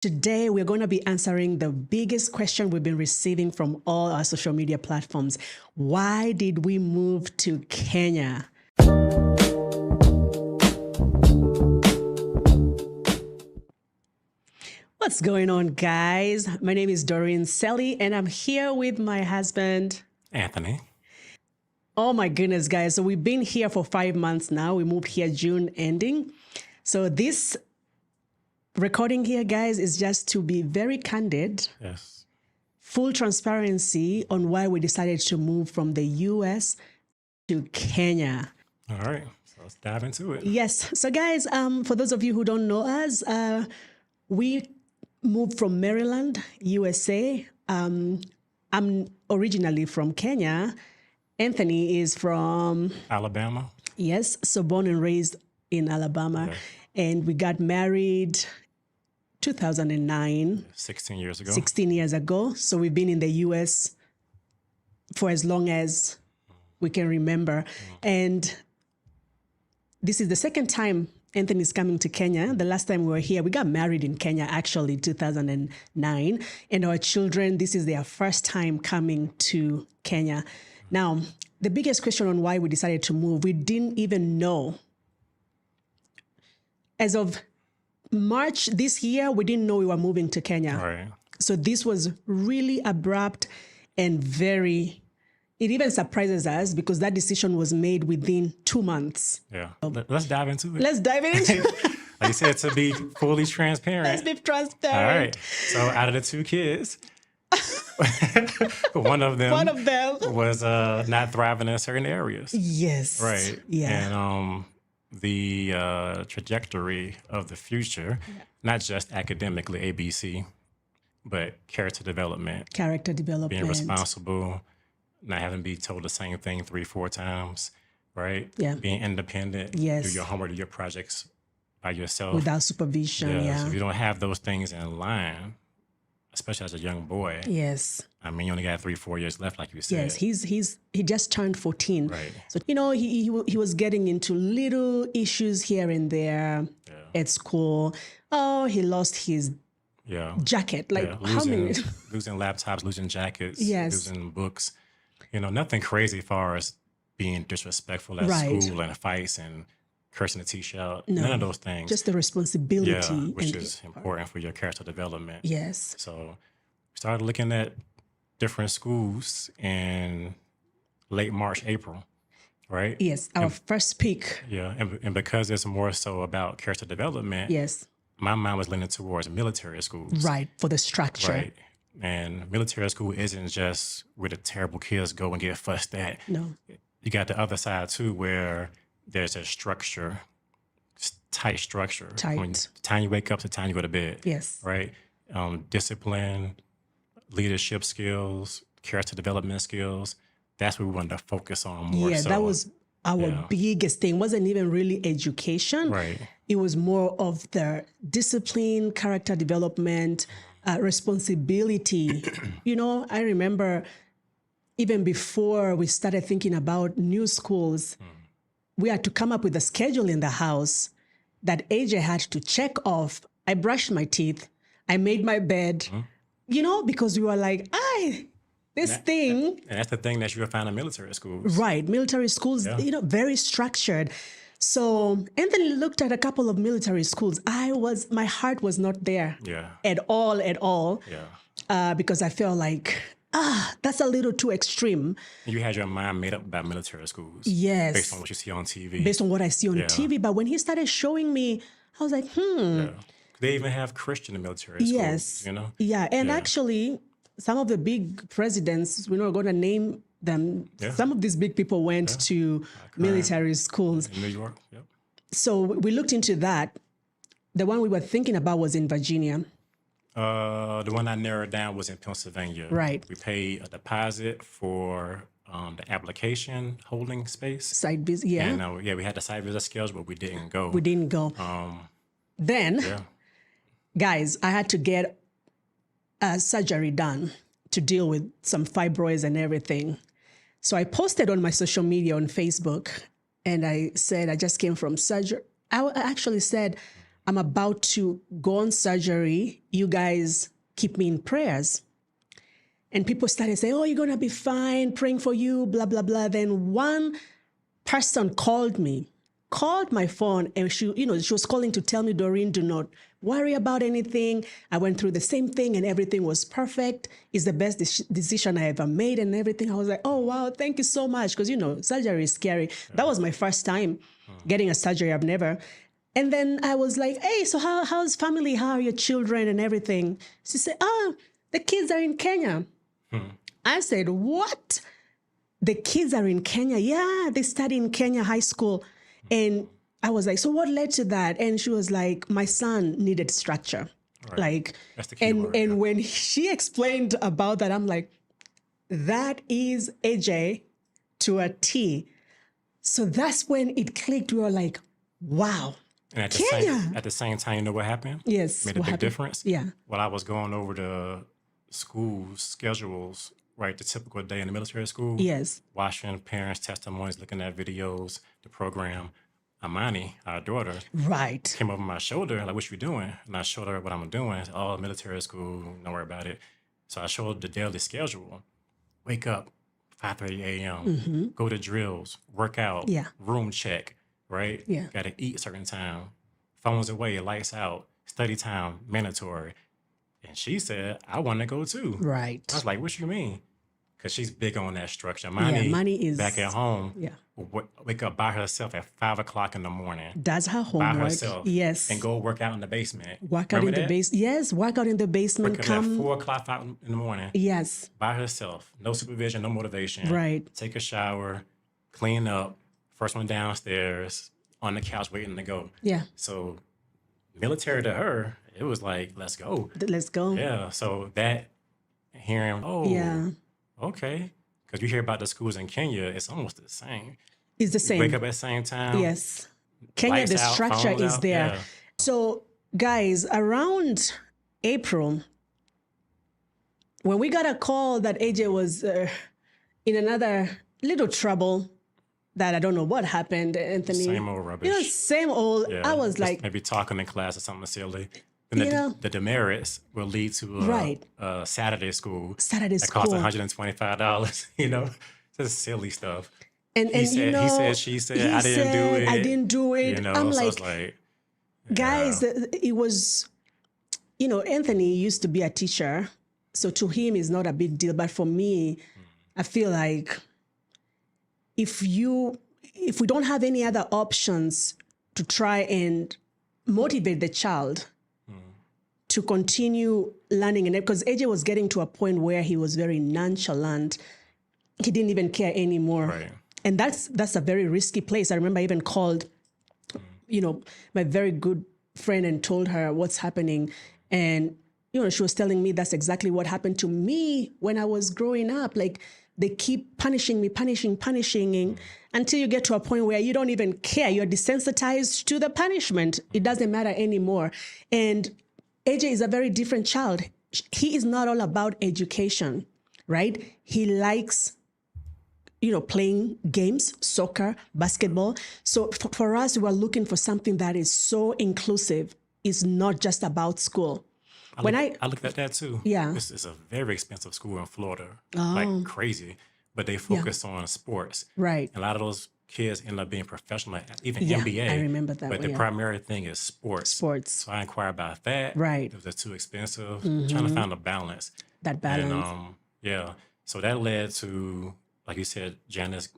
Today, we're going to be answering the biggest question we've been receiving from all our social media platforms. Why did we move to Kenya? What's going on, guys? My name is Doreen Selly, and I'm here with my husband, Anthony. Oh my goodness, guys. So we've been here for 5 months now. We moved here June ending. So this recording here, guys, is just to be very candid. Yes. Full transparency on why we decided to move from the US to Kenya. All right. So let's dive into it. Yes. So guys, for those of you who don't know us, we moved from Maryland, USA. I'm originally from Kenya. Anthony is from Alabama. Yes. So born and raised in Alabama. Okay. And we got married 2009. 16 years ago. 16 years ago. So we've been in the US for as long as we can remember. And this is the second time Anthony's coming to Kenya. The last time we were here, we got married in Kenya, actually, 2009. And our children, this is their first time coming to Kenya. Now, the biggest question on why we decided to move, we didn't even know. As of March this year, we didn't know we were moving to Kenya. Right. So this was really abrupt and it even surprises us because that decision was made within 2 months. Yeah. Let's dive into it. Let's dive into it. Like you said, to be fully transparent. Let's be transparent. All right. So out of the two kids, one of them was not thriving in certain areas. Yes. Right. Yeah. And the trajectory of the future, not just academically, ABC, but character development, being responsible, not having to be told the same thing 3-4 times, right? Yeah. Being independent, Yes. do your homework, do your projects by yourself. Without supervision, So if you don't have those things in line, especially as a young boy. Yes. I mean, you only got 3-4 years left, like you said. Yes, he just turned 14. Right. So, he was getting into little issues here and there at school. Oh, he lost his jacket. Like how many? Losing laptops, losing jackets, Yes. losing books. Nothing crazy as far as being disrespectful at school and fights and cursing the teacher out. No. None of those things. Just the responsibility. Which is important for your character development. Yes. So we started looking at different schools in late March, April, right? Yes, our first pick. Yeah, and because it's more so about character development, Yes. my mind was leaning towards military schools. Right, for the structure. Right. And military school isn't just where the terrible kids go and get fussed at. No. You got the other side too, where there's a structure, tight structure. From the time you wake up to the time you go to bed. Yes. Right? Discipline, leadership skills, character development skills. That's what we wanted to focus on more. Yeah, that was our biggest thing. It wasn't even really education. Right. It was more of the discipline, character development, responsibility. I remember even before we started thinking about new schools, we had to come up with a schedule in the house that AJ had to check off. I brushed my teeth. I made my bed, because we were like, this thing. And that's the thing that you will find in military schools. Right. Military schools, very structured. So Anthony looked at a couple of military schools. My heart was not there at all. Yeah. Because I felt like, that's a little too extreme. You had your mind made up about military schools. Yes. Based on what you see on TV. Based on what I see on TV. But when he started showing me, I was like, Yeah. They even have Christian military schools. Yes. Yeah. And actually, some of the big presidents, we're not going to name them. Yeah. Some of these big people went to military schools. In New York, yep. So we looked into that. The one we were thinking about was in Virginia. The one I narrowed down was in Pennsylvania. Right. We paid a deposit for the application holding space. Site visit, yeah. And we had the site visit schedule, but we didn't go. Then, guys, I had to get surgery done to deal with some fibroids and everything. So I posted on my social media on Facebook, and I said, I just came from surgery. I actually said, I'm about to go on surgery. You guys keep me in prayers. And people started saying, oh, you're going to be fine, praying for you, blah, blah, blah. Then one person called my phone, and she was calling to tell me, Doreen, do not worry about anything. I went through the same thing and everything was perfect. It's the best decision I ever made and everything. I was like, oh, wow, thank you so much. Because, surgery is scary. That was my first time getting a surgery. I've never. And then I was like, hey, so how's family? How are your children and everything? She said, the kids are in Kenya. I said, what? The kids are in Kenya? Yeah, they study in Kenya high school. And I was like, so what led to that? And she was like, my son needed structure. Right. Like, that's the key word, and when she explained about that, I'm like, that is AJ to a T. So that's when it clicked. We were like, wow. And at the same time, you know what happened? Yes. Made a big difference? Yeah. While I was going over the school schedules, right, the typical day in the military school. Yes. Watching parents' testimonies, looking at videos, the program. Amani, our daughter, right, came over my shoulder, like, what you doing? And I showed her what I'm doing. Oh, military school, don't worry about it. So I showed the daily schedule. Wake up, 5:30 a.m., go to drills, work out, room check, right? Yeah. Got to eat a certain time. Phones away, lights out, study time, mandatory. And she said, I want to go too. Right. I was like, what you mean? Because she's big on that structure. Mani is back at home. Yeah. Wake up by herself at 5 o'clock in the morning. That's her homework. By herself. Yes. And go work out in the basement. Work out in the basement. Yes, work out in the basement. Work at 4 o'clock out in the morning. Yes. By herself. No supervision, no motivation. Right. Take a shower, clean up, first one downstairs, on the couch waiting to go. Yeah. So military to her, it was like, let's go. Let's go. Yeah. So that hearing, okay. Because you hear about the schools in Kenya, it's almost the same. It's the same. You wake up at the same time. Yes. Kenya, the structure is there. Yeah. So, guys, around April, when we got a call that AJ was in another little trouble, that I don't know what happened, Anthony. Same old rubbish. Same old. Yeah, I was like, maybe talking in class or something silly. And the demerits will lead to Saturday school. That costs $125, just silly stuff. And he said, she said, I didn't do it. I'm so like, guys, it was, Anthony used to be a teacher. So to him, it's not a big deal. But for me, I feel like if we don't have any other options to try and motivate the child to continue learning, and because AJ was getting to a point where he was very nonchalant, he didn't even care anymore. Right. And that's a very risky place. I remember I even called, my very good friend and told her what's happening. And, she was telling me that's exactly what happened to me when I was growing up. Like, they keep punishing me, punishing, until you get to a point where you don't even care. You're desensitized to the punishment. It doesn't matter anymore. And AJ is a very different child. He is not all about education, right? He likes, playing games, soccer, basketball. So for us, we are looking for something that is so inclusive. It's not just about school. I looked at that too. Yeah. It's a very expensive school in Florida, like crazy, but they focus on sports. Right. A lot of those kids end up being professional, even yeah, NBA. I remember that. But the primary thing is sports. So I inquired about that. Right. It was too expensive. Trying to find a balance. That balance. And so that led to, like you said, Janice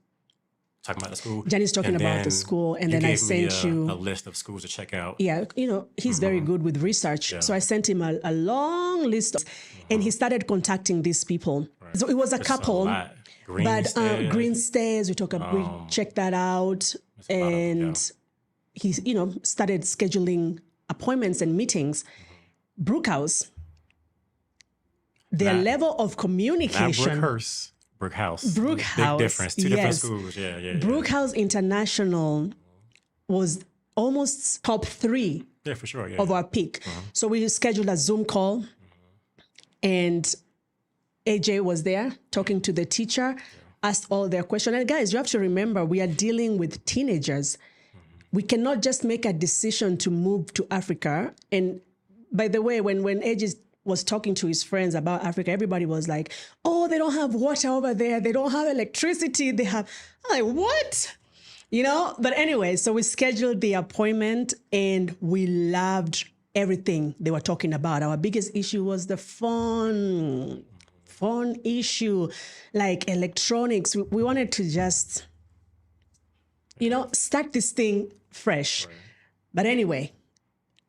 talking about the school. Janice talking about the school, and then I sent you a list of schools to check out. Yeah, he's very good with research. Yeah. So I sent him a long list, and he started contacting these people. Right. So it was a couple. Green Stairs, we checked that out, and he, started scheduling appointments and meetings. Brookhouse, their level of communication. Not Brookhouse. Big difference. Two different schools. Yeah. Brookhouse International was almost top 3 for sure, of our peak. So we scheduled a Zoom call, and AJ was there talking to the teacher, asked all their questions. And guys, you have to remember, we are dealing with teenagers. we cannot just make a decision to move to Africa. And by the way, when Aegis was talking to his friends about Africa, everybody was like, oh, they don't have water over there. They don't have electricity. They have, I'm like, what? You know, but anyway, so we scheduled the appointment and we loved everything they were talking about. Our biggest issue was the phone issue, like electronics. We wanted to just, you know, start this thing fresh. Right. But anyway,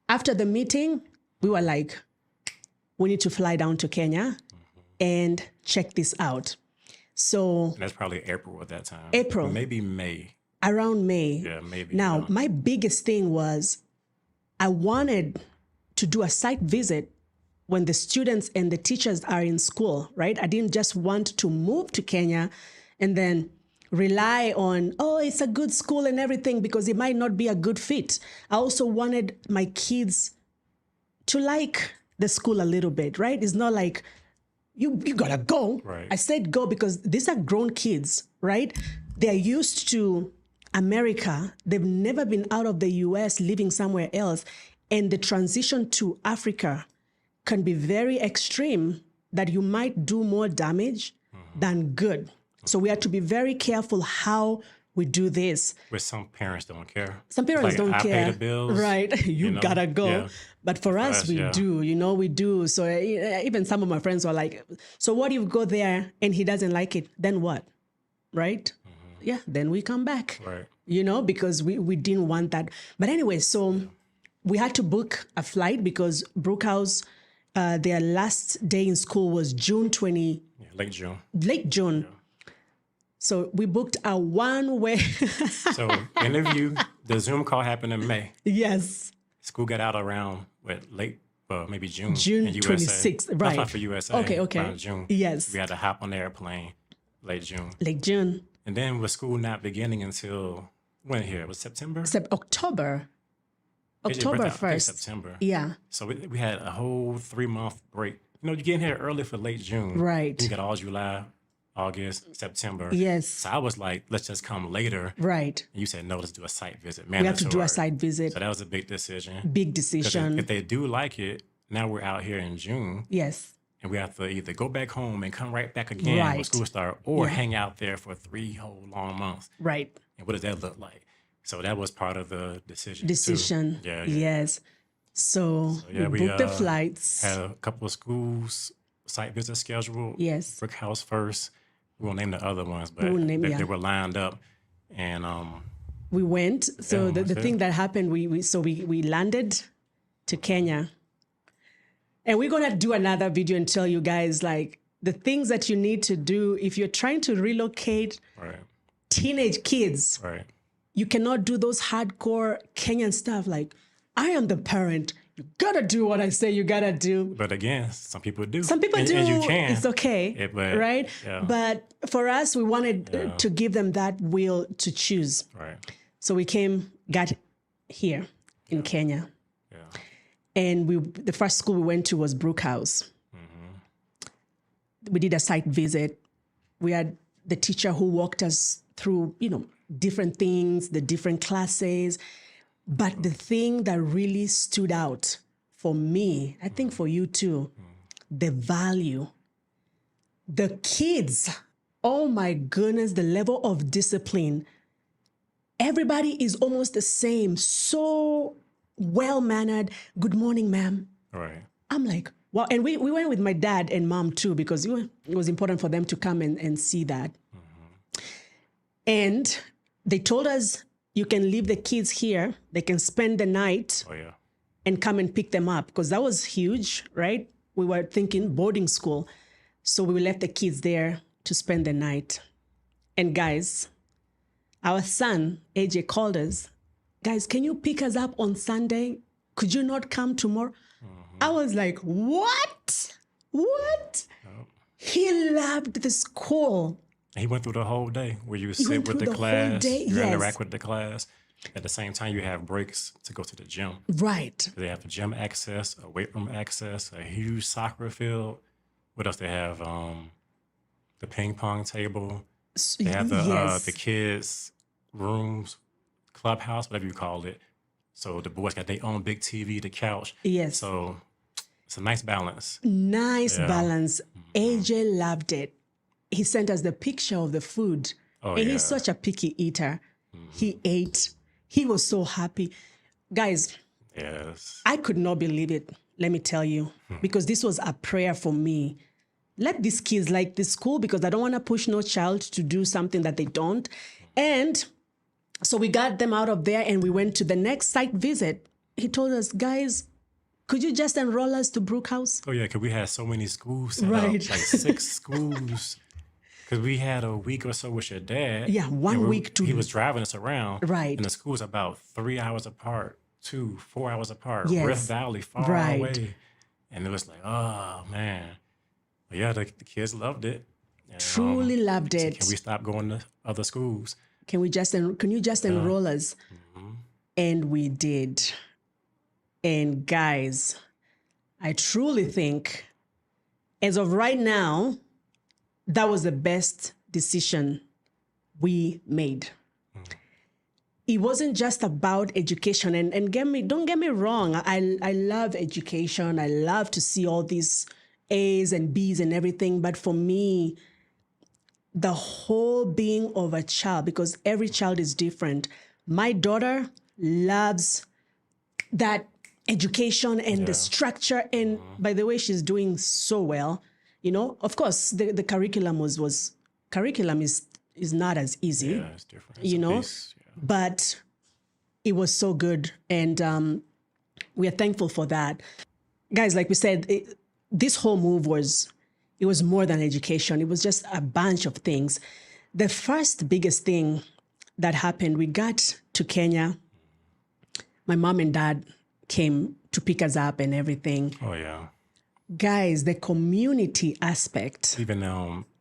after the meeting, we were like, we need to fly down to Kenya and check this out. So and that's probably April at that time. April. Or maybe May. Around May. Yeah, maybe. Now, my biggest thing was I wanted to do a site visit when the students and the teachers are in school, right? I didn't just want to move to Kenya and then rely on, oh, it's a good school and everything, because it might not be a good fit. I also wanted my kids to like the school a little bit, right? It's not like, you gotta go. Right. I said go because these are grown kids, right? They're used to America. They've never been out of the US, living somewhere else. And the transition to Africa can be very extreme, that you might do more damage than good. So we have to be very careful how we do this. Where some parents don't care. Some parents don't care. I pay the bills. Right. You know? Gotta go. Yeah. But for us, we do, you know, we do. So even some of my friends were like, so what if you go there and he doesn't like it? Then what? Right? Yeah, then we come back. Right. You know, because we didn't want that. But anyway, so we had to book a flight because Brookhouse, their last day in school was June 20. Yeah, late June. Late June. Yeah. So we booked a one-way. So interview, the Zoom call happened in May. Yes. School got out around late, maybe June. June 26th, right. Not for USA. Okay. Around June. Yes. We had to hop on the airplane late June. Late June. And then with school not beginning until when here? It was September? October. October 1st. September. Yeah. So we had a whole 3-month break. You know, you get in here early for late June. Right. You got all July, August, September. Yes. So I was like, let's just come later. Right. And you said, no, let's do a site visit. We have to do a site visit. So that was a big decision. Big decision. If they do like it, now we're out here in June. Yes. And we have to either go back home and come right back again when school starts, or hang out there for 3 whole long months. Right. And what does that look like? So that was part of the decision. Too. Yeah. Yes. So we booked the flights. Had a couple of schools site visits scheduled. Yes. Brookhouse first. We won't name the other ones, but they were lined up. And we went. So the thing that happened, we landed to Kenya. And we're going to do another video and tell you guys like the things that you need to do if you're trying to relocate teenage kids. Right. You cannot do those hardcore Kenyan stuff like, I am the parent. You got to do what I say you got to do. But again, some people do. Some people do. And you can. It's okay. Right? Yeah. But for us, we wanted to give them that will to choose. Right. So we got here in Kenya. And the first school we went to was Brookhouse. We did a site visit. We had the teacher who walked us through, you know, different things, the different classes. But the thing that really stood out for me, I think for you too, the value. The kids, oh my goodness, the level of discipline. Everybody is almost the same. So well-mannered. Good morning, ma'am. Right. I'm like, wow. And we went with my dad and mom too, because it was important for them to come and see that. And they told us, you can leave the kids here. They can spend the night and come and pick them up, because that was huge, right? We were thinking boarding school. So we left the kids there to spend the night. And guys, our son, AJ, called us. Guys, can you pick us up on Sunday? Could you not come tomorrow? I was like, what? What? He loved the school. He went through the whole day where you sit with the class, you interact with the class. At the same time, you have breaks to go to the gym. Right. They have gym access, a weight room access, a huge soccer field. What else they have? The ping pong table. They have the kids' rooms, clubhouse, whatever you call it. So the boys got their own big TV, the couch. Yes. So it's a nice balance. Nice balance. AJ loved it. He sent us the picture of the food. Oh, and yeah. he's such a picky eater. He ate. He was so happy. Guys, Yes. I could not believe it, let me tell you, because this was a prayer for me. Let these kids like this school, because I don't want to push no child to do something that they don't. And so we got them out of there and we went to the next site visit. He told us, guys, could you just enroll us to Brookhouse? Oh, yeah, because we had so many schools set Right. up, like 6 schools. Because we had a week or so with your dad. Yeah, one week to... He was driving us around. Right. And the schools about 3 hours apart, 4 hours apart. Yes. Rift Valley, far Right. away. And it was like, oh, man. But yeah, the kids loved it. And, Truly loved so it. can we stop going to other schools? Can you just enroll us? And we did. And guys, I truly think, as of right now, that was the best decision we made. It wasn't just about education. And don't get me wrong. I love education. I love to see all these A's and B's and everything. But for me, the whole being of a child, because every child is different. My daughter loves that education and the structure. And by the way, she's doing so well. You know, of course, the curriculum curriculum is not as easy. Yeah, it's different. It's you a know, beast. Yeah. but it was so good. And we are thankful for that. Guys, like we said, this whole move was more than education. It was just a bunch of things. The first biggest thing that happened, we got to Kenya. My mom and dad came to pick us up and everything. Oh, yeah. Guys, the community aspect. Even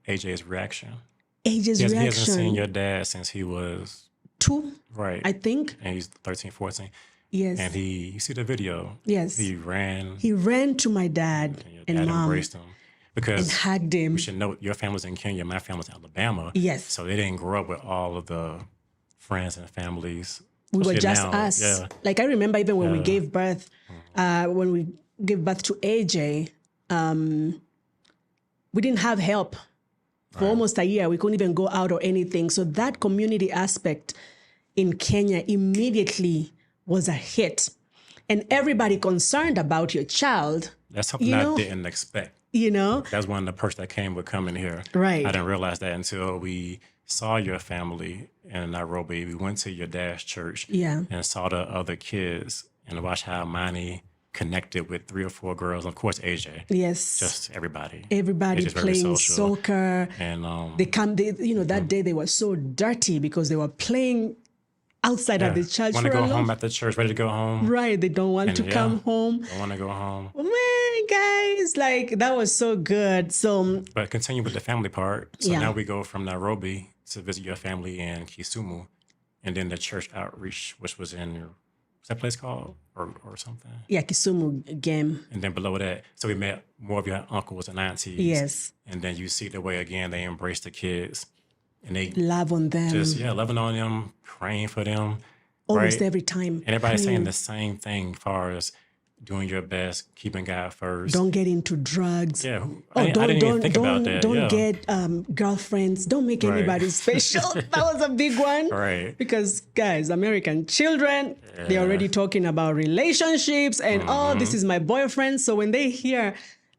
AJ's reaction. AJ's He reaction. hasn't seen your dad since he was 2, right. I think. And he's 13, 14. Yes. And you see the video. Yes. He ran. He ran to my dad And your and dad mom embraced him. Because and hugged him. we should know your family's in Kenya, my family's in Alabama. Yes. So they didn't grow up with all of the friends and families. We were Especially just now. us. Yeah. Like I remember even when we gave birth, to AJ, we didn't have help for almost a year. We couldn't even go out or anything. So that community aspect in Kenya immediately was a hit. And everybody concerned about your child. That's something I didn't expect. You know? That's one of the perks that came with coming here. Right. I didn't realize that until we saw your family in Nairobi. We went to your dad's church and saw the other kids and watched how Mani connected with 3 or 4 girls. Of course, AJ. Yes. Just everybody. Everybody AJ's very playing social. soccer. And that day they were so dirty because they were playing outside of the church. Want to go home at the church, ready to go home. Right. They don't want to come home. Don't want to go home. Oh, man, guys, like that was so good. So, but continue with the family part. So now we go from Nairobi to visit your family in Kisumu, and then the church outreach, which was in what's that place called or something? Yeah, Kisumu game. And then below that, so we met more of your uncles and aunties. Yes. And then you see the way again they embrace the kids, and they love on them. just loving on them, praying for them. Almost right? every time. And everybody's saying the same thing as far as doing your best, keeping God first. Don't get into drugs. Yeah. I didn't even think about that. Don't get girlfriends. Don't make anybody special. That was a big one. Right. Because, guys, American children, they're already talking about relationships and, oh, this is my boyfriend. So when they hear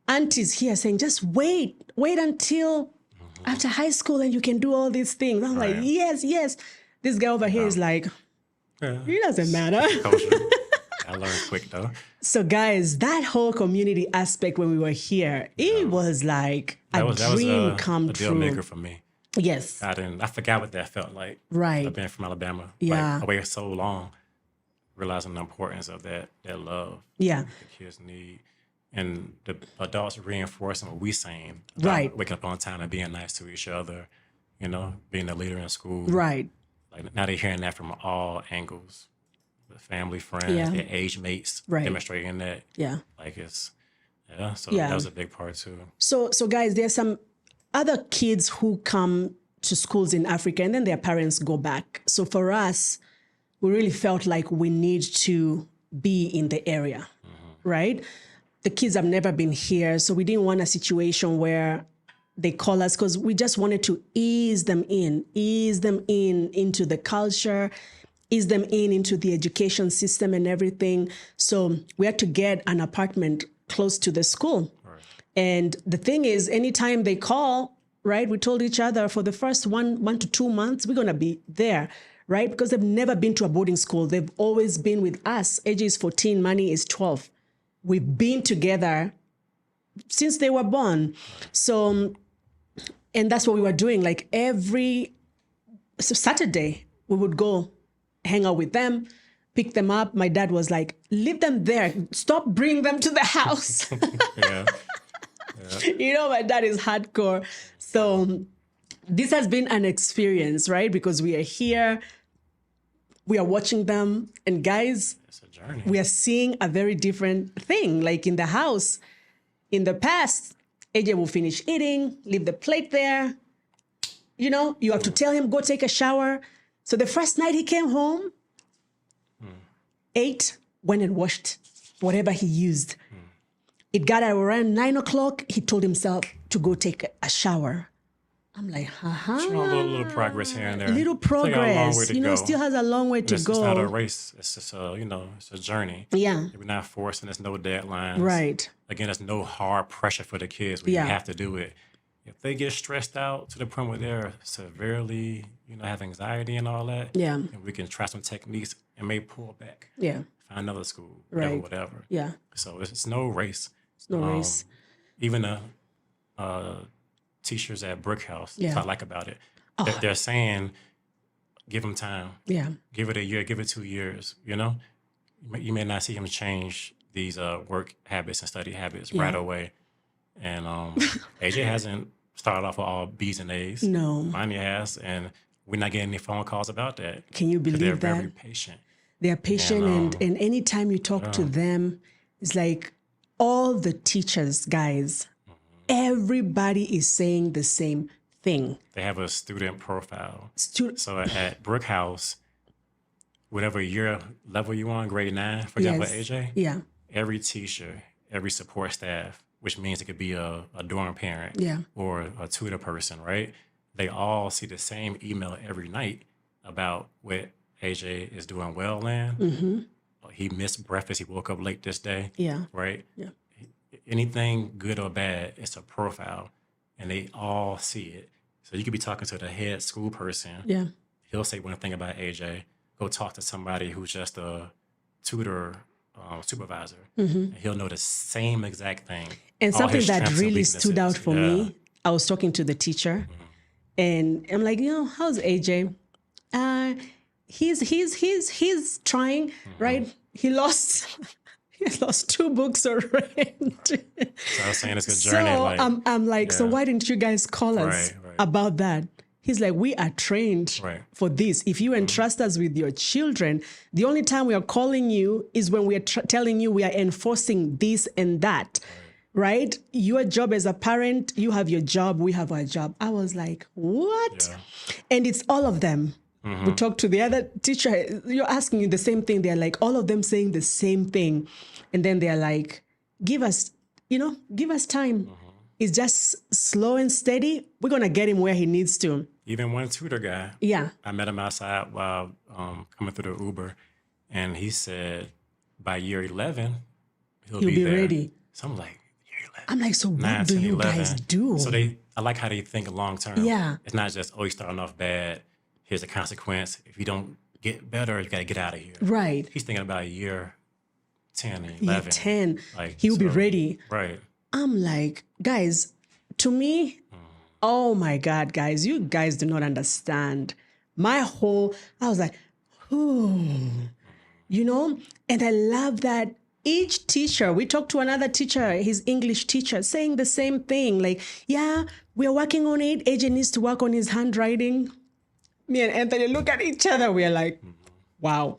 aunties here saying, just wait until after high school and you can do all these things. I'm like, yes. This guy over here is like, it doesn't matter. I learned quick though. So guys, that whole community aspect when we were here, it was like a dream come true. Deal maker for me. Yes. I forgot what that felt like. Right. I've been from Alabama. Yeah. Like, away for so long, realizing the importance of that love. Yeah. The kids need. And the adults reinforcing what we saying. Right. Waking up on time and being nice to each other, being a leader in school. Right. Like now they're hearing that from all angles. The family, friends, their age mates, demonstrating that. Yeah. Like that was a big part too. So guys, there's some other kids who come to schools in Africa and then their parents go back. So for us, we really felt like we need to be in the area, right? The kids have never been here, so we didn't want a situation where they call us, because we just wanted to ease them in into the culture, ease them into the education system and everything. So we had to get an apartment close to the school. Right. And the thing is, anytime they call, right, we told each other for the first one to 2 months, we're going to be there, right? Because they've never been to a boarding school. They've always been with us. AJ is 14, Manny is 12. We've been together since they were born. So, and that's what we were doing. Like every Saturday, we would go hang out with them, pick them up. My dad was like, leave them there. Stop bringing them to the house. Yeah. You know, my dad is hardcore. So this has been an experience, right? Because we are here, we are watching them, and guys, it's a journey. We are seeing a very different thing. Like in the house, in the past, AJ will finish eating, leave the plate there. You know, you have to tell him, go take a shower. So the first night he came home, ate, went and washed whatever he used. It got around 9 o'clock. He told himself to go take a shower. I'm like, little progress here and there. Little progress. You know, still has a long way to go. It's not a race. It's just it's a journey. Yeah. We're not forcing. There's no deadlines. Right. Again, there's no hard pressure for the kids. We have to do it. If they get stressed out to the point where they're severely, have anxiety and all that, and we can try some techniques and may pull back. Yeah. Find another school, right. whatever. Yeah. So it's no race. It's no race. Even the teachers at Brookhouse, that's what I like about it. They're saying, give them time. Yeah. Give it a year, give it 2 years, You may not see him change these work habits and study habits right away. And AJ hasn't started off with all B's and A's. No. Mine has, and we're not getting any phone calls about that. Can you believe that? They're very patient. They're patient, and anytime you talk to them, it's like all the teachers, guys, everybody is saying the same thing. They have a student profile. So at Brookhouse, whatever year level you on, grade 9, for example, AJ, every teacher, every support staff, which means it could be a dorm parent or a tutor person, right? They all see the same email every night about what AJ is doing well in. He missed breakfast. He woke up late this day. Yeah. Right? Yeah. Anything good or bad, it's a profile, and they all see it. So you could be talking to the head school person. Yeah. He'll say one thing about AJ. Go talk to somebody who's just a tutor supervisor. And he'll know the same exact thing. And something that really stood out for me, I was talking to the teacher, and I'm like, how's AJ? He's trying, right? He lost 2 books already. So I was saying it's a journey. So I'm like, so why didn't you guys call us about that? He's like, we are trained for this. If you entrust us with your children, the only time we are calling you is when we are telling you we are enforcing this and that, right? Your job as a parent, you have your job, we have our job. I was like, what? Yeah. And it's all of them. We talked to the other teacher, you're asking you the same thing. They're like, all of them saying the same thing. And then they're like, give us time. It's just slow and steady. We're going to get him where he needs to. Even one tutor guy. Yeah. I met him outside while coming through the Uber. And he said by year 11, he'll be there. Ready. So I'm like, year 11. I'm like, so what do you guys do? So I like how they think long term. Yeah. It's not just, you're starting off bad. Here's a consequence. If you don't get better, you got to get out of here. Right. He's thinking about year 10 and 11. Year 10. He'll be ready. Right. I'm like, guys, to me, oh my God, guys, you guys do not understand. I was like, and I love that each teacher, we talked to another teacher, his English teacher, saying the same thing. Like, we're working on it. AJ needs to work on his handwriting. Me and Anthony look at each other. We're like, wow,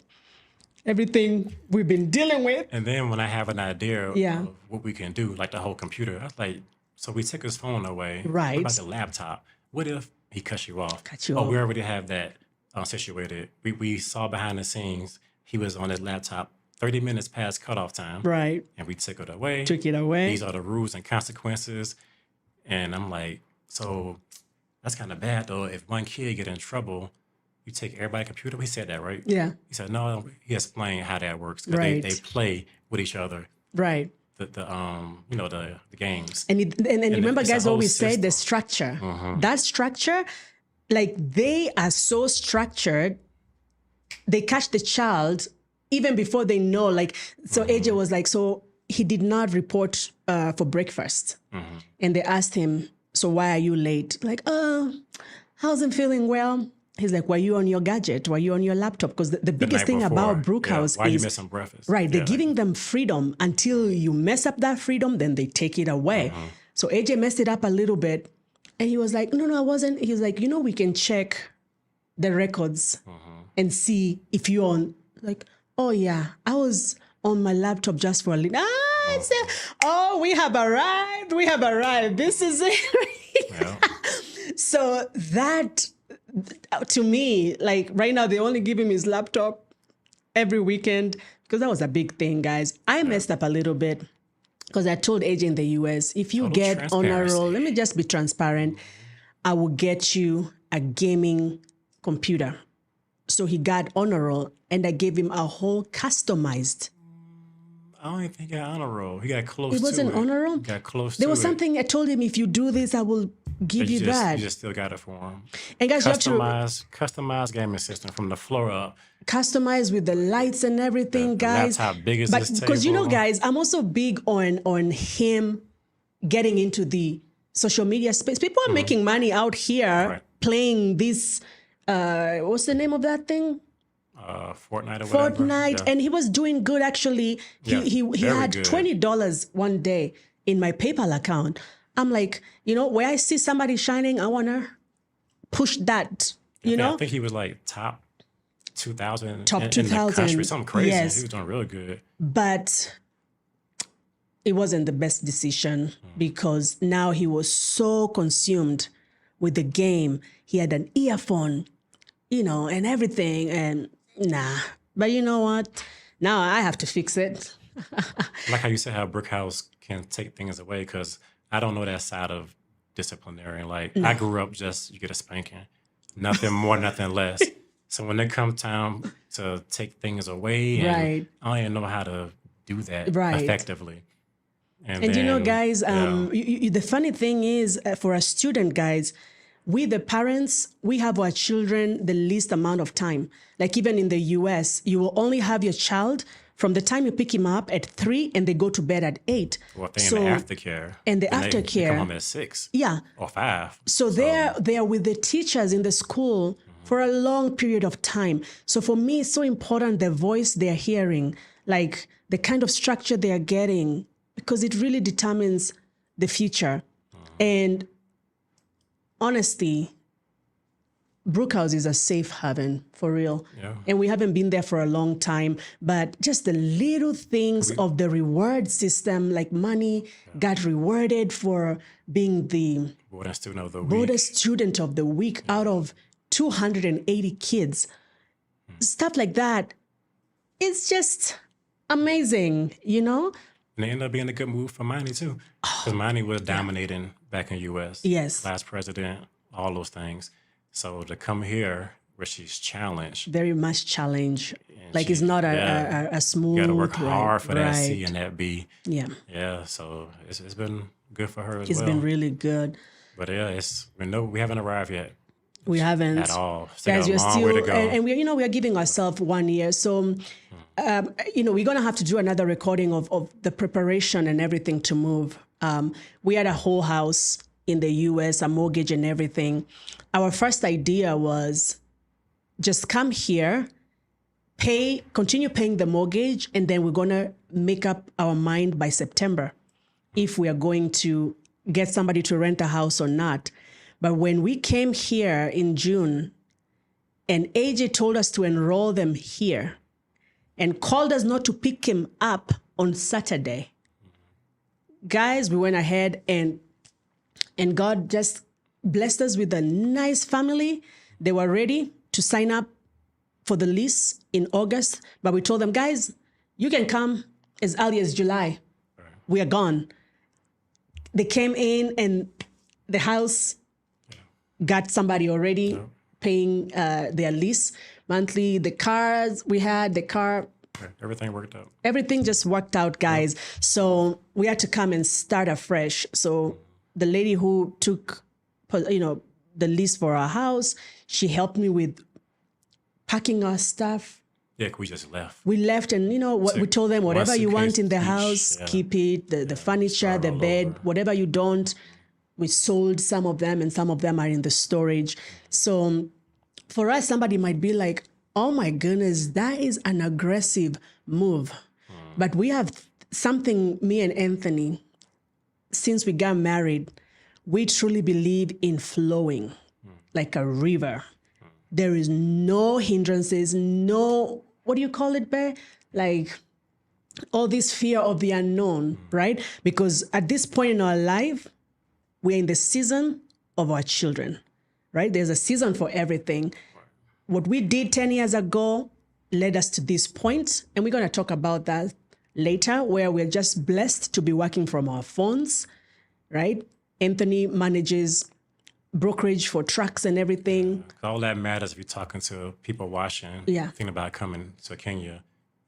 everything we've been dealing with. And then when I have an idea of what we can do, like the whole computer, I was like, so we took his phone away. Right. What about the laptop? What if he cuts you off? We already have that situated. We saw behind the scenes, he was on his laptop 30 minutes past cutoff time. Right. And we took it away. Took it away. These are the rules and consequences. And I'm like, so that's kind of bad, though. If one kid get in trouble, you take everybody's computer. He said that, right? Yeah. He said, no, he explained how that works. Because Right. they play with each other. Right. The games. And you remember, guys always say the structure. Mm-hmm. That structure, like they are so structured, they catch the child even before they know. Like, so AJ was like, so he did not report for breakfast. Mm-hmm. And they asked him, so why are you late? Like, I wasn't feeling well. He's like, were you on your gadget? Were you on your laptop? Because the biggest thing about Brookhouse why is... you missing breakfast? Right, they're giving them freedom until you mess up that freedom, then they take it away. Mm-hmm. So AJ messed it up a little bit. And he was like, no, I wasn't. He was like, we can check the records and see if you're on... Like, oh, yeah, I was on my laptop just for a little... I said, we have arrived. This is it. Yeah. So that... To me, like right now, they only give him his laptop every weekend because that was a big thing, guys. I messed up a little bit because I told AJ in the US, if you get honor roll, let me just be transparent, I will get you a gaming computer. So he got honor roll and I gave him a whole customized. I don't even think he got honor roll. He got close to it. It wasn't honor roll? He got close to it. There was something I told him, if you do this, I will give you that. You just still got it for him. And guys, customized gaming system from the floor up. Customized with the lights and everything, guys. Laptop big as this table. Because guys, I'm also big on him getting into the social media space. People are making money out here playing this. What's the name of that thing? Fortnite or whatever. Fortnite, and he was doing good actually. He had $20 one day in my PayPal account. I'm like, where I see somebody shining, I wanna push that. I think he was like top 2,000 top in 2,000. the country, something crazy. Yes. He was doing really good. But it wasn't the best decision because now he was so consumed with the game. He had an earphone, and everything, and nah. But you know what? Now I have to fix it. Like how you said how Brookhouse can take things away, because I don't know that side of disciplinarian. Like, I grew up just, you get a spanking. Nothing more, nothing less. So when it comes time to take things away, and I don't even know how to do that effectively. And then, guys, the funny thing is, for a student, guys, we, the parents, we have our children the least amount of time. Like even in the US, you will only have your child from the time you pick him up at 3 and they go to bed at 8. Well, they're in the aftercare. And the aftercare. They come home at 6. Yeah. Or 5. So they're with the teachers in the school for a long period of time. So for me, it's so important the voice they're hearing, like the kind of structure they are getting, because it really determines the future. And honestly, Brookhouse is a safe haven, for real. Yeah. And we haven't been there for a long time, but just the little things of the reward system, like money got rewarded for being the Board Student of the Week out of 280 kids. Stuff like that. It's just amazing, And it ended up being a good move for Manny, too. Because Manny was dominating back in the U.S. Yes. Vice president, all those things. So to come here where she's challenged. Very much challenged. Like it's not a smooth... You got to work hard for that C and that B. Yeah. Yeah, so it's been good for her as well. It's been really good. But we haven't arrived yet. We haven't. At all. Guys, you're still... Way to go. And we are giving ourselves 1 year. So... we're going to have to do another recording of the preparation and everything to move. We had a whole house in the US, a mortgage and everything. Our first idea was just come here, continue paying the mortgage, and then we're going to make up our mind by September if we are going to get somebody to rent a house or not. But when we came here in June and AJ told us to enroll them here, and called us not to pick him up on Saturday. Guys, we went ahead and God just blessed us with a nice family. They were ready to sign up for the lease in August, but we told them, guys, you can come as early as July. Right. We are gone. They came in and the house got somebody already paying their lease monthly. The cars we had, everything worked out. Everything just worked out, guys. So we had to come and start afresh. So the lady who took, the lease for our house, she helped me with packing our stuff. Yeah, we just left. We left, and we told them, whatever you want in the house, keep it. The furniture, the bed, whatever you don't. We sold some of them, and some of them are in the storage. So for us, somebody might be like, oh my goodness, that is an aggressive move. But we have something, me and Anthony, since we got married, we truly believe in flowing like a river. There is no hindrances, no, what do you call it, Bear? Like all this fear of the unknown, right? Because at this point in our life, we're in the season of our children, right? There's a season for everything. What we did 10 years ago led us to this point, and we're going to talk about that later, where we're just blessed to be working from our phones, right? Anthony manages brokerage for trucks and everything. All that matters if you're talking to people watching, thinking about coming to Kenya.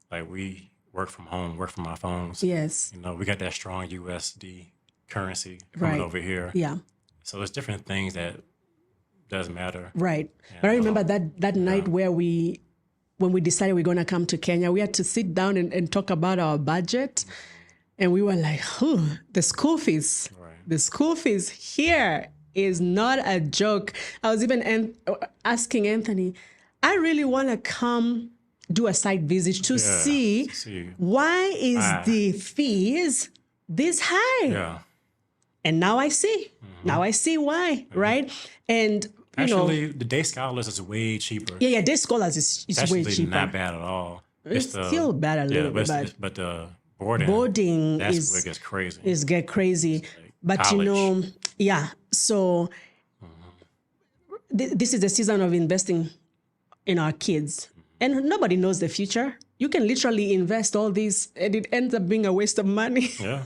Like, we work from home, work from our phones. Yes. We got that strong USD currency coming over here. Yeah. So there's different things that does matter. Right. But I remember that night where when we decided we're going to come to Kenya, we had to sit down and talk about our budget. And we were like, the school fees. Right. The school fees here is not a joke. I was even asking Anthony, I really want to come do a site visit to see why is the fees this high? Yeah. And now I see. Now I see why, right? And actually, the day scholars is way cheaper. Yeah, day scholars is way cheaper. Not bad at all. It's still bad a little bit, but the boarding that's where it gets crazy. It's get crazy. But college. So this is the season of investing in our kids. And nobody knows the future. You can literally invest all this and it ends up being a waste of money. Yeah.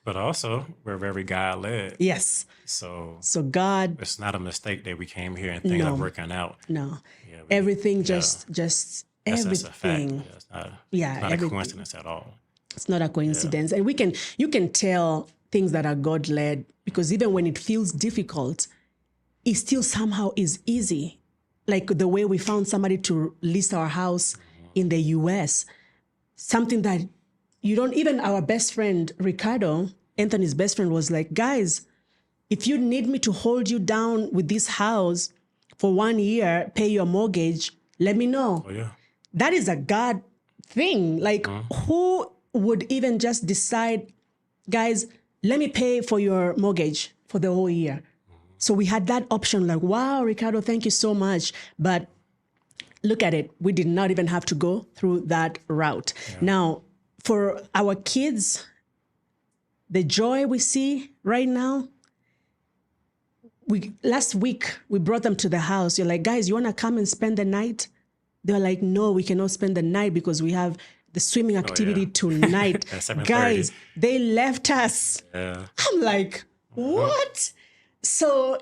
But also, we're very God-led. Yes. So God... It's not a mistake that we came here and things are working out. No. Yeah, everything just everything. That's a fact. It's not a coincidence at all. It's not a coincidence. And you can tell things that are God-led, because even when it feels difficult, it still somehow is easy. Like the way we found somebody to list our house in the US, something that you don't, even our best friend, Ricardo, Anthony's best friend, was like, guys, if you need me to hold you down with this house for 1 year, pay your mortgage, let me know. Oh, yeah. That is a God thing. Like, who would even just decide, guys, let me pay for your mortgage for the whole year? So we had that option, like, wow, Ricardo, thank you so much. But look at it. We did not even have to go through that route. Yeah. Now, for our kids, the joy we see right now, last week, we brought them to the house. You're like, guys, you want to come and spend the night? They were like, no, we cannot spend the night because we have the swimming activity tonight. Guys, they left us. Yeah. I'm like, what? So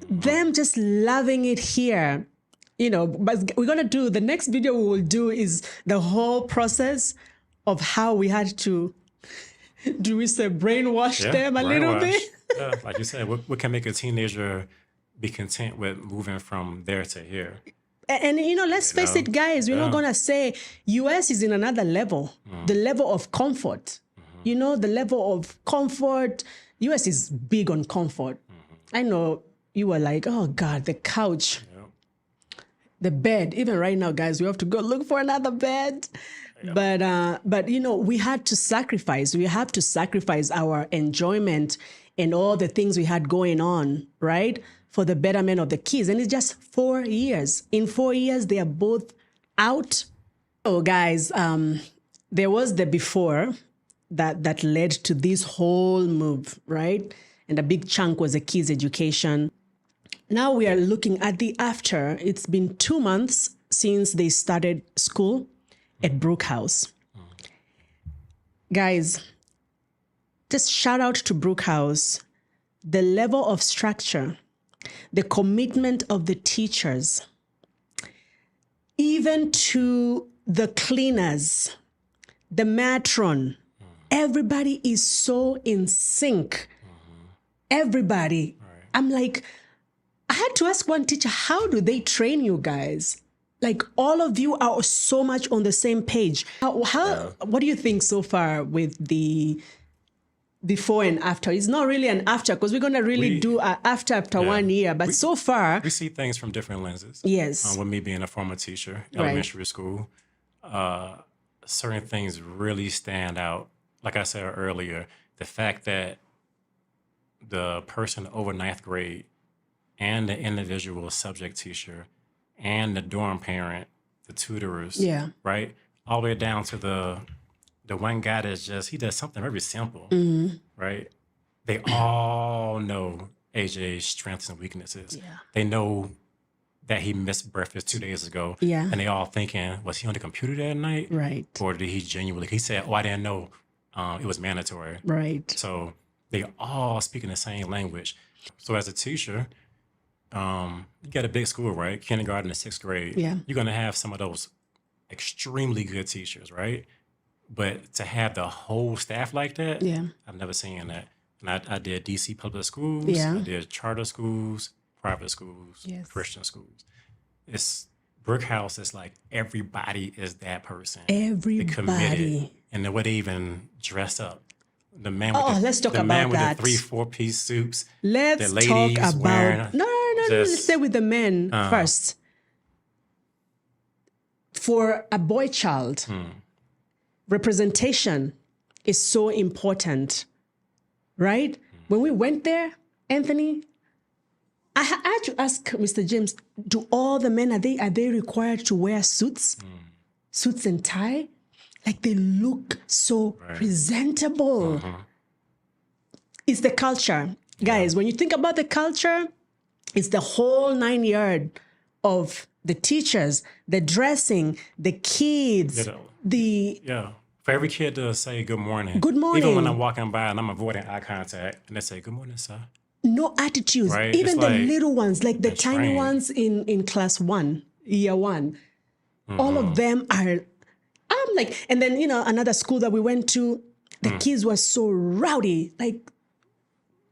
them just loving it here, but we're going to do, the next video we will do is the whole process of how we had to, do we say brainwash them a little bit? Yeah, like you said, what can make a teenager be content with moving from there to here? And let's face it, guys, we're not going to say US is in another level, the level of comfort. The level of comfort, US is big on comfort. I know you were like, oh God, the couch, the bed. Even right now, guys, we have to go look for another bed. But we had to sacrifice. We have to sacrifice our enjoyment and all the things we had going on, right, for the betterment of the kids. And it's just 4 years. In 4 years, they are both out. So, guys, there was the before that led to this whole move, right? And a big chunk was the kids' education. Now we are looking at the after. It's been 2 months since they started school at Brookhouse. Guys, just shout out to Brookhouse. The level of structure, the commitment of the teachers, even to the cleaners, the matron, everybody is so in sync. Everybody. Right. I'm like, I had to ask one teacher, how do they train you guys? Like all of you are so much on the same page. What do you think so far with the before and after? It's not really an after because we're going to really do after 1 year. But so far... We see things from different lenses. Yes. With me being a former teacher, elementary school, certain things really stand out. Like I said earlier, the fact that the person over 9th grade and the individual subject teacher and the dorm parent, the tutors, right? All the way down to the one guy that's he does something very simple, right? They all know AJ's strengths and weaknesses. Yeah. They know that he missed breakfast 2 days ago. Yeah. And they all thinking, was he on the computer that night? Right. Or did he genuinely, he said, oh, I didn't know it was mandatory. Right. So they all speaking the same language. So as a teacher, you got a big school, right? Kindergarten to 6th grade. Yeah. You're going to have some of those extremely good teachers, right? But to have the whole staff like that, I've never seen that. And I did DC public schools. Yeah. I did charter schools, private schools, Christian schools. It's Brookhouse is like everybody is that person. Everybody. They're committed. And the way they even dress up. The man with let's talk the about man that. With the 3-4-piece suits. Let's the ladies talk about wearing no. Let's stay with the men first. For a boy child, representation is so important, right? When we went there, Anthony, I had to ask Mr. James, do all the men, are they required to wear suits? Suits and tie? Like they look so presentable. It's the culture. Guys, when you think about the culture, it's the whole 9 yard of the teachers, the dressing, the kids, For every kid to say good morning. Good morning. Even when I'm walking by and I'm avoiding eye contact and they say, good morning, sir. No attitudes. Right? Even the little ones, like the tiny ones in class 1, year 1. All of them are, I'm like, and then, another school that we went to, the kids were so rowdy, like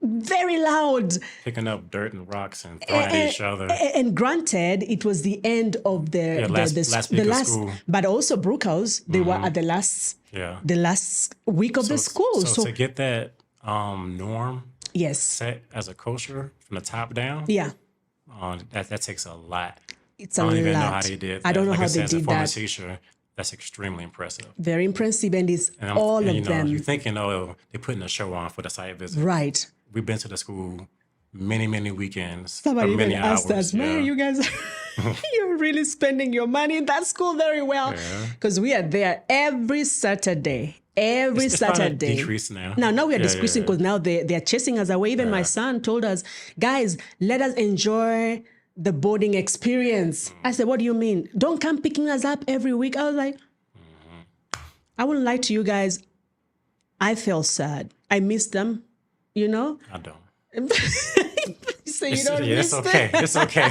very loud. Picking up dirt and rocks and throwing at each other. And granted, it was the end of the last school. But also Brookhouse, they were at the last week of the school. So to get that norm set as a culture from the top down, that takes a lot. It's a lot. I don't even know how they did that. I don't know how they did that. As a former teacher, that's extremely impressive. Very impressive, and it's all of them. You're thinking, they're putting a show on for the site visit. Right. We've been to the school many weekends. Somebody even asked us, man, you guys, you're really spending your money in that school very well. Because we are there every Saturday. Every Saturday. Decrease now. Now we are decreasing because now they're chasing us away. Even my son told us, guys, let us enjoy the boarding experience. I said, what do you mean? Don't come picking us up every week. I was like, I wouldn't lie to you guys. I felt sad. I missed them. I don't. So you don't miss it's okay. It's okay.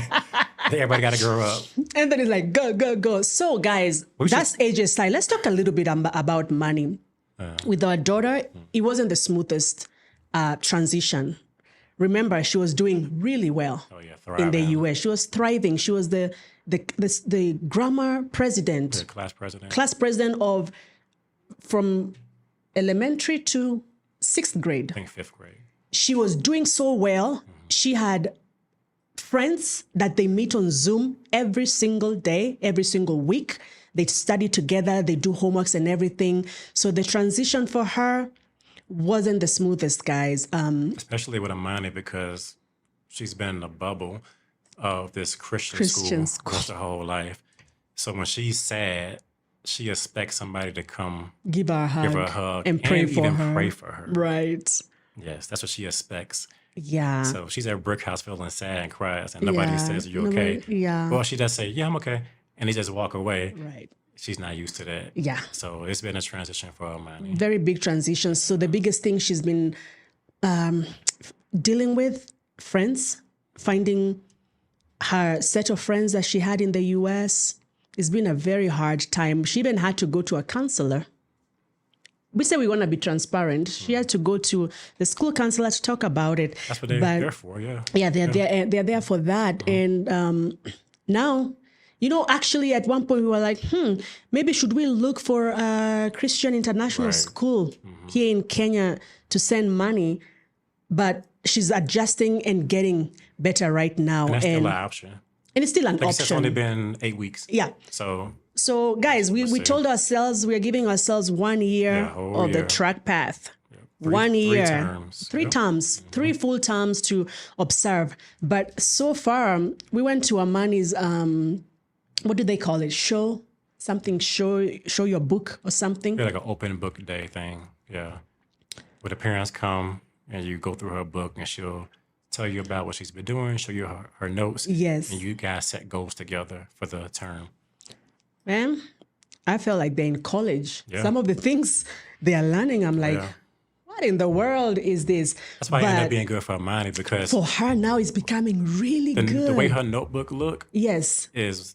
Everybody got to grow up. And then it's like, go. So, guys, that's AJ's style. Let's talk a little bit about money. With our daughter, it wasn't the smoothest transition. Remember, she was doing really well in the U.S. She was thriving. She was the grammar president. The class president. Class president from elementary to 6th grade. I think 5th grade. She was doing so well. She had friends that they meet on Zoom every single day, every single week. They study together. They do homeworks and everything. So the transition for her wasn't the smoothest, guys. Especially with Amani, because she's been in a bubble of this Christian school her whole life. So when she's sad, she expects somebody to come give her a hug and pray for her. Pray for her. Right. Yes, that's what she expects. Yeah. So she's at Brookhouse feeling sad and cries, and nobody says, "Are you okay?" Yeah. Well, she does say, "Yeah, I'm okay," and they just walk away. Right. She's not used to that. Yeah. So it's been a transition for Amani. Very big transition. So the biggest thing she's been dealing with, friends, finding her set of friends that she had in the US. It's been a very hard time. She even had to go to a counselor. We say we want to be transparent. She had to go to the school counselor to talk about it. That's what they're there for, yeah. Yeah, they're there for that. And now, you know, actually at one point we were like, maybe should we look for a Christian international school here in Kenya to send money? But she's adjusting and getting better right now. And that's still an option. And it's still an option. It's only been 8 weeks. Yeah. So guys, we told ourselves we're giving ourselves 1 year of the track path. Yeah. 1 year, 3 terms. 3 terms, 3 full terms to observe. But so far, we went to Amani's, what do they call it? Show your book or something. Yeah, like an open book day thing. Yeah. Where the parents come and you go through her book and she'll tell you about what she's been doing, show you her notes. Yes. And you guys set goals together for the term. Man, I feel like they're in college. Yeah. Some of the things they are learning, I'm like, what in the world is this? That's why it ended up being good for Amani, because for her now it's becoming really good. The way her notebook look is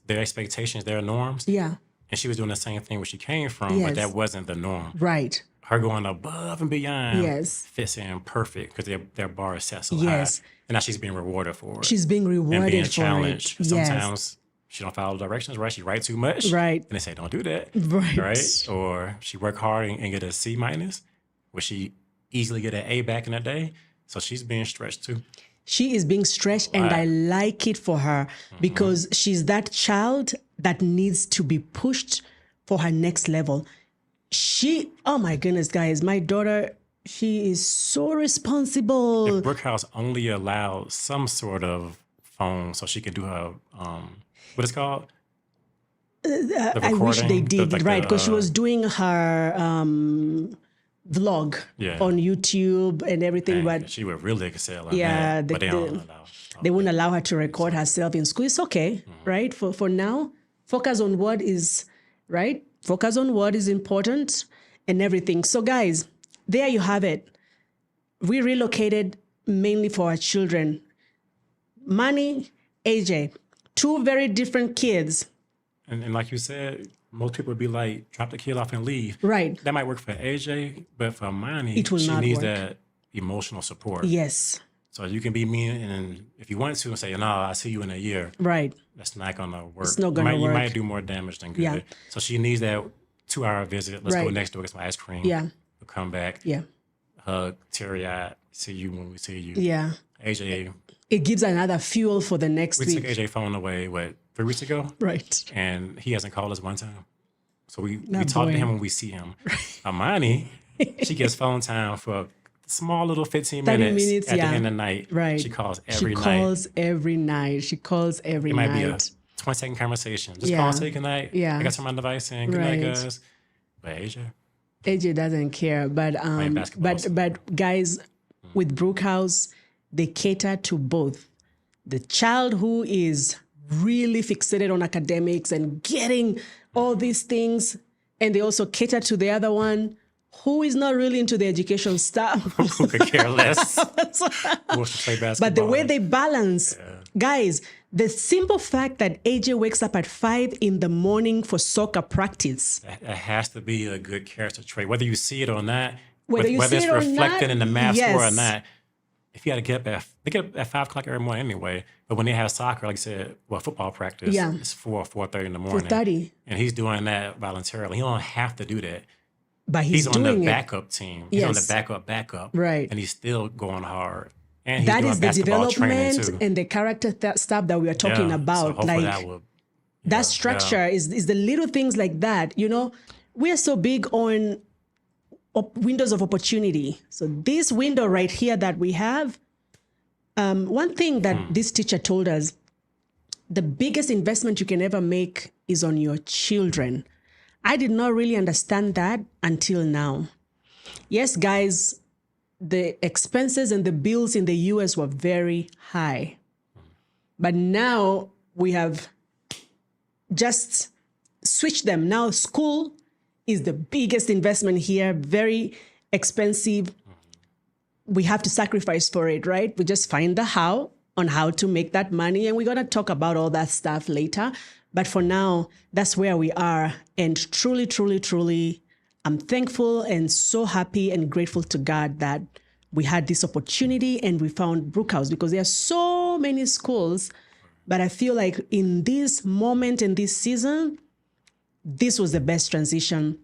their expectations, their norms. Yeah. And she was doing the same thing where she came from, but that wasn't the norm. Right. Her going above and beyond fits in perfect because their bar is set so high. And now she's being rewarded for it. She's being rewarded and being for challenged. it. Sometimes she don't follow directions, right? She writes too much. Right. And they say, don't do that. Right. Or she work hard and get a C minus, where she easily get an A back in a day. So she's being stretched too. She is being stretched, and I like it for her because she's that child that needs to be pushed for her next level. Oh my goodness, guys, my daughter, she is so responsible. If Brookhouse only allowed some sort of phone so she could do her, what is it called? I wish they did, because she was doing her vlog on YouTube and everything. But she would really excel on that, but they wouldn't allow her to record herself in school. It's okay, right? For now, focus on what is, right? Focus on what is important and everything. So guys, there you have it. We relocated mainly for our children. Manny, AJ, 2 very different kids. And like you said, most people would be like, drop the kid off and leave. Right. That might work for AJ, but for Manny, it will she not needs work. that emotional support. Yes. So you can be mean, and if you want to, and say, no, I'll see you in a year. Right. That's not going to work. It's not going to work. You might do more damage than good. Yeah. So she needs that 2-hour visit. Let's go next door, get some ice cream. Yeah. We'll come back. Yeah. Hug, teary-eyed, see you when we see you. Yeah. AJ. It gives another fuel for the next week. We took AJ phone away, 3 weeks ago? Right. And he hasn't called us one time. So we talk to him when we see him. Amani, she gets phone time for small little 15 minutes at the end of the night. Right. She calls every night. She calls every night. It might be a 20-second conversation. Just call and say good night. Yeah. I got some on my device saying good night, guys. But AJ doesn't care. But guys, with Brookhouse, they cater to both the child who is really fixated on academics and getting all these things, and they also cater to the other one who is not really into the education stuff. Who could care less. Who wants to play basketball. But the way they balance, guys, the simple fact that AJ wakes up at 5 in the morning for soccer practice. It has to be a good character trait, whether you see it or not, whether it's reflected in the math score or not. If you got to get up they get up at 5 o'clock every morning anyway. But when they have soccer, like I said, football practice, it's 4:30 in the morning. 4:30. And he's doing that voluntarily. He don't have to do that. But he's on the backup team. He's on the backup. Right. And he's still going hard. And he's that doing is the development too. And the character stuff that we are talking about. So like that structure is the little things like that. You know, we are so big on windows of opportunity. So this window right here that we have, one thing that this teacher told us, the biggest investment you can ever make is on your children. I did not really understand that until now. Yes, guys, the expenses and the bills in the US were very high. But now we have just switched them. Now school is the biggest investment here, very expensive. We have to sacrifice for it, right? We just find the how on how to make that money. And we're going to talk about all that stuff later. But for now, that's where we are. And truly, truly, truly, I'm thankful and so happy and grateful to God that we had this opportunity and we found Brookhouse, because there are so many schools. But I feel like in this moment, in this season, this was the best transition.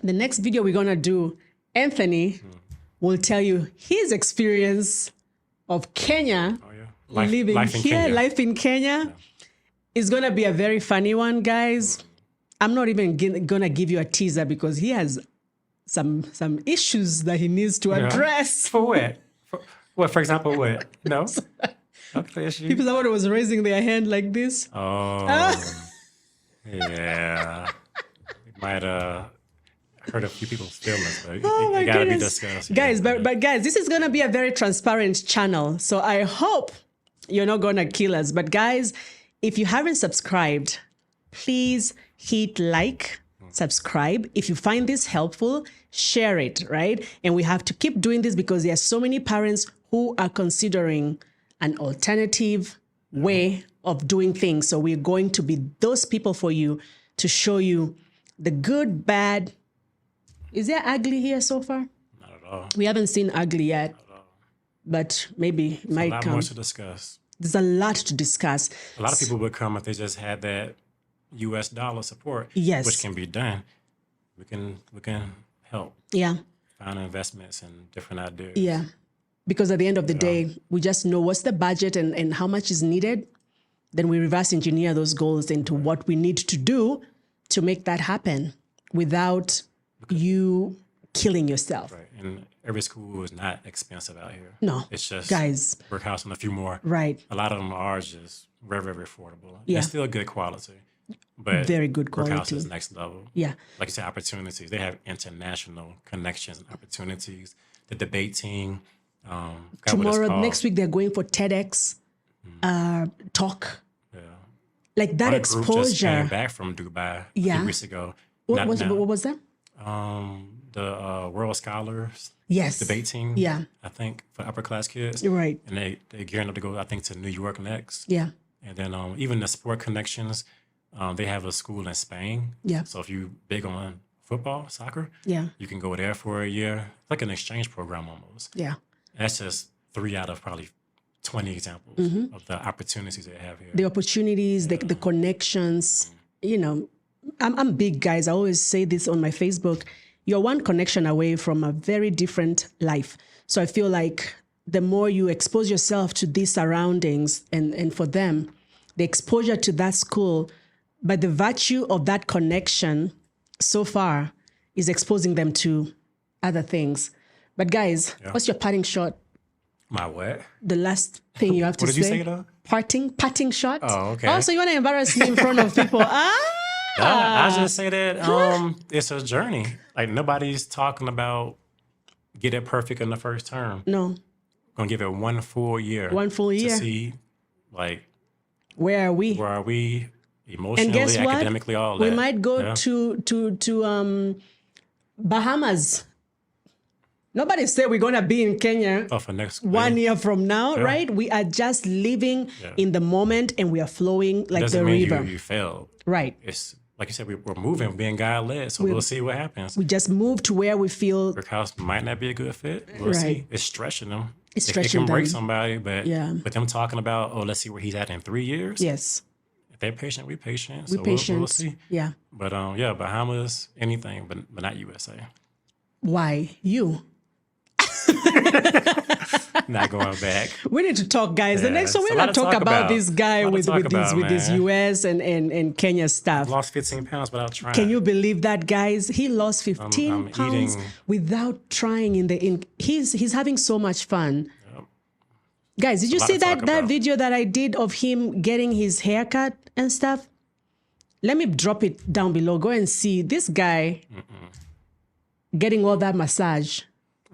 The next video we're going to do, Anthony will tell you his experience of Kenya, living here, life in Kenya. It's going to be a very funny one, guys. I'm not even going to give you a teaser because he has some issues that he needs to address. For what? For example, what? No? Okay, people that was raising their hand like this. Oh, yeah. It might hurt a few people's feelings, but it got to be discussed. Guys, but guys, this is going to be a very transparent channel. So I hope you're not going to kill us. But guys, if you haven't subscribed, please hit like, subscribe. If you find this helpful, share it, right? And we have to keep doing this because there are so many parents who are considering an alternative way of doing things. So we're going to be those people for you to show you the good, bad. Is there ugly here so far? Not at all. We haven't seen ugly yet. Not at all. But maybe it might come. There's a lot more to discuss. There's a lot to discuss. A lot of people would come if they just had that US dollar support. Yes. Which can be done. We can help. Yeah. Find investments and different ideas. Yeah. Because at the end of the day, we just know what's the budget and how much is needed. Then we reverse engineer those goals into what we need to do to make that happen without you killing yourself. Right. And every school is not expensive out here. No. It's just guys. Brookhouse and a few more. Right. A lot of them are just very, very affordable. Yeah. It's still good quality. But very good quality. Brookhouse is next level. Yeah. Like you said, opportunities. They have international connections and opportunities. The debate team. Tomorrow, next week, they're going for TEDx talk. Yeah. Like that exposure. Group just came back from Dubai a few weeks ago. What was that? The World Scholars debate team. Yeah. I think for upper class kids. Right. And they're gearing up to go, I think, to New York next. Yeah. And then even the Sport Connections, they have a school in Spain. Yeah. So if you're big on football, soccer, you can go there for a year. It's like an exchange program almost. Yeah. That's just 3 out of probably 20 examples of the opportunities they have here. The opportunities, the connections, you know, I'm big, guys. I always say this on my Facebook. You're one connection away from a very different life. So I feel like the more you expose yourself to these surroundings and for them, the exposure to that school, by the virtue of that connection so far is exposing them to other things. But guys, what's your parting shot? My what? The last thing you have to say. What did you say though? Parting shot? Oh, okay. Oh, so you want to embarrass me in front of people? I just say that it's a journey. Like nobody's talking about get it perfect in the first term. No. Gonna give it one full year. One full year. To see like where are we? Emotionally, and guess what? academically, all we that. We might go to Bahamas. Nobody said we're going to be in Kenya for next 1 year from now, right? We are just living in the moment and we are flowing like the river. You failed. Right. It's like you said, we're moving, being God-led, so we'll see what happens. We just move to where we feel. Brookhouse might not be a good fit. We'll see. It's stretching them. It's stretching them. It can break somebody, but them talking about, let's see where he's at in 3 years. Yes. If they're patient, we're patient. We're patient. We'll see. Yeah. But Bahamas, anything, but not USA. Why you? Not going back. We need to talk, guys. The next one we're gonna talk about this guy with his US and Kenya stuff. I lost 15 pounds without trying. Can you believe that, guys? He lost 15 pounds without trying he's having so much fun. Yep. Guys, did you see that video that I did of him getting his haircut and stuff? Let me drop it down below. Go and see this guy getting all that massage.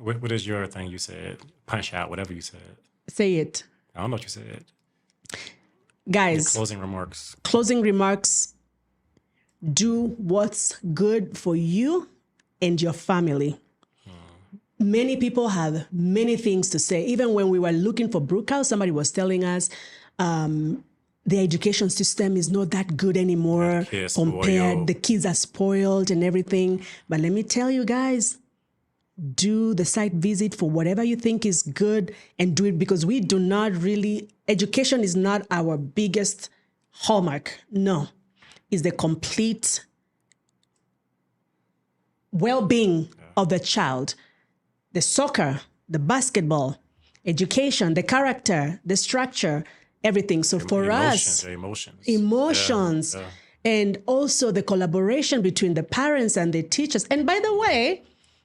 What is your thing you said? Punch out, whatever you said. Say it. I don't know what you said. Guys. Your closing remarks. Closing remarks. Do what's good for you and your family. Many people have many things to say. Even when we were looking for Brookhouse, somebody was telling us the education system is not that good anymore compared. The kids are spoiled and everything. But let me tell you guys, do the site visit for whatever you think is good and do it, because we do not really, education is not our biggest hallmark. No, it's the complete well-being of the child. The soccer, the basketball, education, the character, the structure, everything. So for us, emotions, and also the collaboration between the parents and the teachers. And by the way,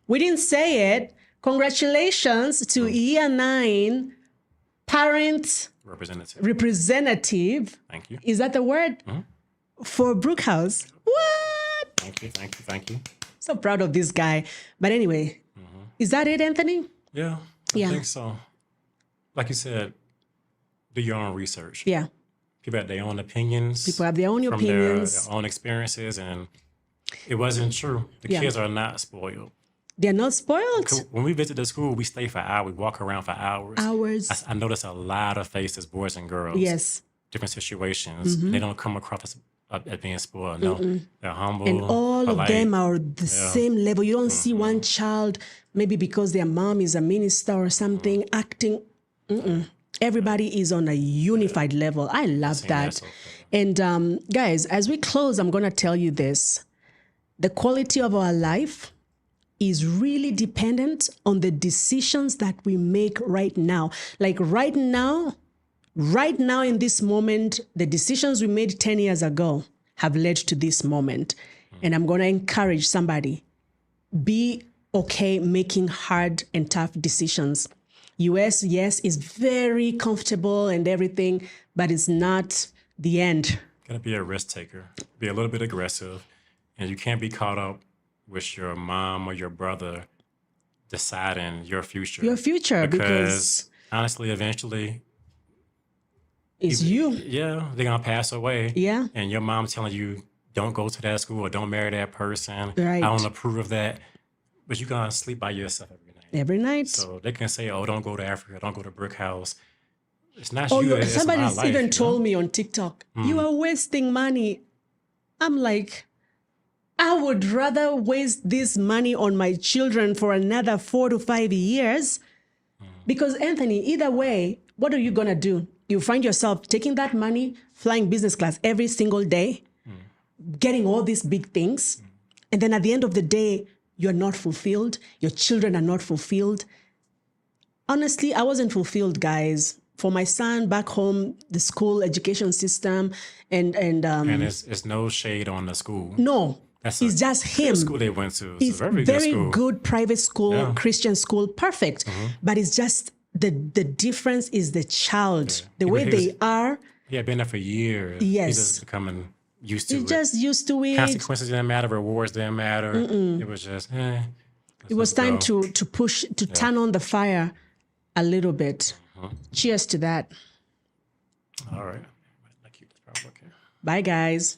we didn't say it. Congratulations to year 9 parent representative. Thank you. Is that the word? For Brookhouse? What? Thank you. So proud of this guy. But anyway, is that it, Anthony? Yeah, I think so. Like you said, do your own research. Yeah. People have their own opinions. People have their own opinions. Their own experiences, and it wasn't true. The kids are not spoiled. They're not spoiled. When we visit the school, we stay for hours. We walk around for hours. I notice a lot of faces, boys and girls. Yes. Different situations. They don't come across as being spoiled. No, they're humble. And all polite. Of them are the same level. You don't see one child, maybe because their mom is a minister or something, acting. Everybody is on a unified level. I love that. And guys, as we close, I'm going to tell you this. The quality of our life is really dependent on the decisions that we make right now. Like right now in this moment, the decisions we made 10 years ago have led to this moment. And I'm going to encourage somebody, be okay making hard and tough decisions. US, yes, is very comfortable and everything, but it's not the end. Gotta be a risk taker, be a little bit aggressive, and you can't be caught up with your mom or your brother deciding your future. Your future, because honestly, eventually, it's you. Yeah, they're gonna pass away. Yeah. And your mom telling you, don't go to that school or don't marry that person. Right. I don't approve of that. But you're gonna sleep by yourself every night. So they can say, oh, don't go to Africa, don't go to Brookhouse. It's not you. Somebody's even told me on TikTok, you are wasting money. I'm like, I would rather waste this money on my children for another 4 to 5 years. Because Anthony, either way, what are you going to do? You find yourself taking that money, flying business class every single day, getting all these big things. And then at the end of the day, you're not fulfilled. Your children are not fulfilled. Honestly, I wasn't fulfilled, guys. For my son back home, the school education system and it's no shade on the school. No, it's just him. The school they went to. It's a very good private school, Christian school, perfect. But it's just the difference is the child, the way they are. He had been there for years. Yes, he's just becoming used to it. Just used to it. Consequences didn't matter. Rewards didn't matter. It was just, it was time to push, to turn on the fire a little bit. Cheers to that. All right. Bye, guys.